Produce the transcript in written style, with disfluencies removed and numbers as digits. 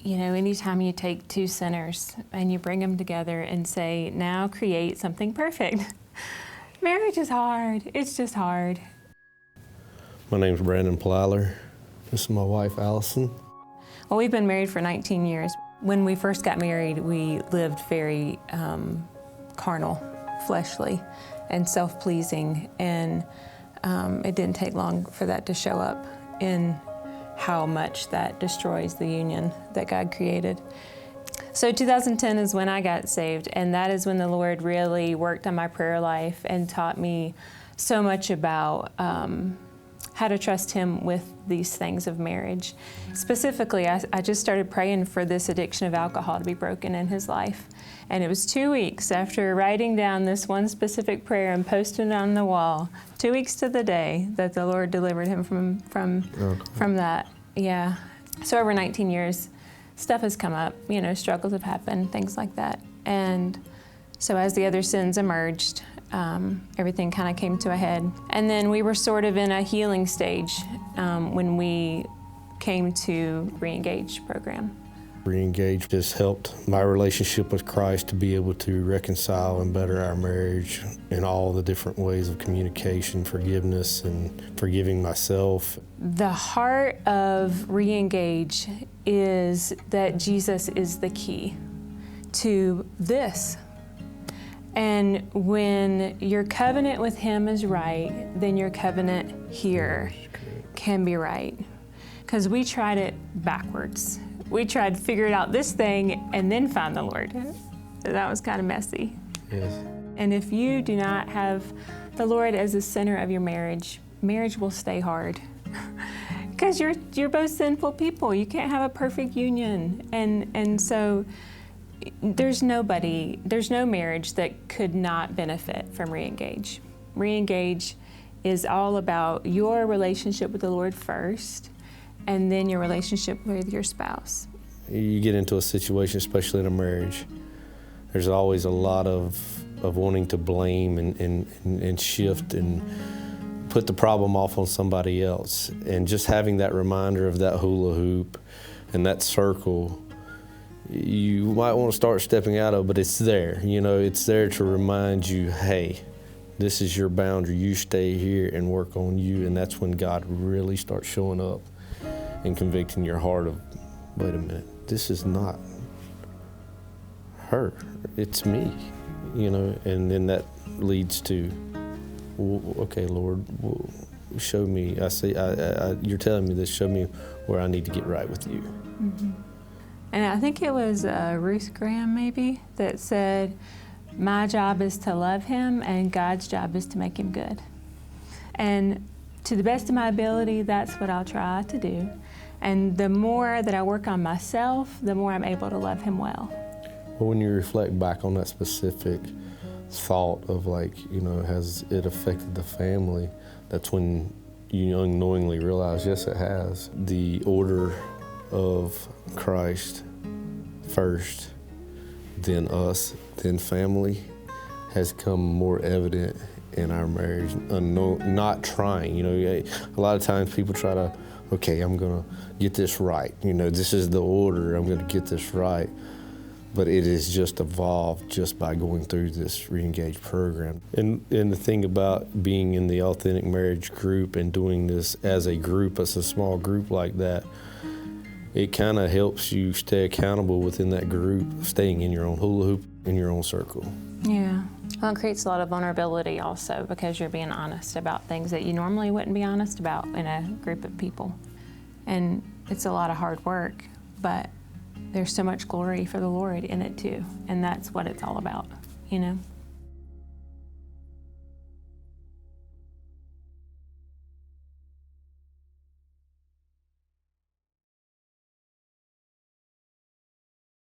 you know, anytime you take two sinners and you bring them together and say, now create something perfect. Marriage is hard. It's just hard. My name's Brandon Plyler. This is my wife, Allison. Well, we've been married for 19 years. When we first got married, we lived very carnal, fleshly, and self-pleasing, and it didn't take long for that to show up in how much that destroys the union that God created. So 2010 is when I got saved, and that is when the Lord really worked on my prayer life and taught me so much about how to trust Him with these things of marriage. Specifically, I just started praying for this addiction of alcohol to be broken in his life. And it was 2 weeks after writing down this one specific prayer and posting it on the wall, 2 weeks to the day, that the Lord delivered him from that. Yeah. So over 19 years, stuff has come up, you know, struggles have happened, things like that. And so as the other sins emerged, everything kind of came to a head. And then we were sort of in a healing stage when we came to Re-Engage program. Re-Engage has helped my relationship with Christ to be able to reconcile and better our marriage in all the different ways of communication, forgiveness, and forgiving myself. The heart of Re-Engage is that Jesus is the key to this. And when your covenant with Him is right, then your covenant here can be right. Because we tried it backwards. We tried to figure it out this thing and then find the Lord. So that was kind of messy. Yes. And if you do not have the Lord as the center of your marriage, marriage will stay hard. Because you're both sinful people. You can't have a perfect union. And so there's no marriage that could not benefit from Re-Engage. Re-Engage is all about your relationship with the Lord first, and then your relationship with your spouse. You get into a situation, especially in a marriage, there's always a lot of wanting to blame and shift and put the problem off on somebody else. And just having that reminder of that hula hoop and that circle, you might want to start stepping out of, but it's there. You know, it's there to remind you, hey, this is your boundary. You stay here and work on you. And that's when God really starts showing up and convicting your heart of, wait a minute, this is not her, it's me, you know. And then that leads to, okay, Lord, show me. You're telling me this, show me where I need to get right with you. Mm-hmm. And I think it was Ruth Graham maybe that said, my job is to love him and God's job is to make him good. And to the best of my ability, that's what I'll try to do. And the more that I work on myself, the more I'm able to love him well. Well, when you reflect back on that specific thought of, like, you know, has it affected the family, that's when you unknowingly realize, yes, it has. The order of Christ first, then us, then family has come more evident in our marriage. Not trying, you know, a lot of times people try to, okay, I'm gonna get this right. You know, this is the order, I'm gonna get this right. But it is just evolved just by going through this Re-Engage program. And the thing about being in the Authentic Marriage group and doing this as a group, as a small group like that, it kind of helps you stay accountable within that group, staying in your own hula hoop, in your own circle. Yeah. Well, it creates a lot of vulnerability also because you're being honest about things that you normally wouldn't be honest about in a group of people. And it's a lot of hard work, but there's so much glory for the Lord in it too. And that's what it's all about, you know?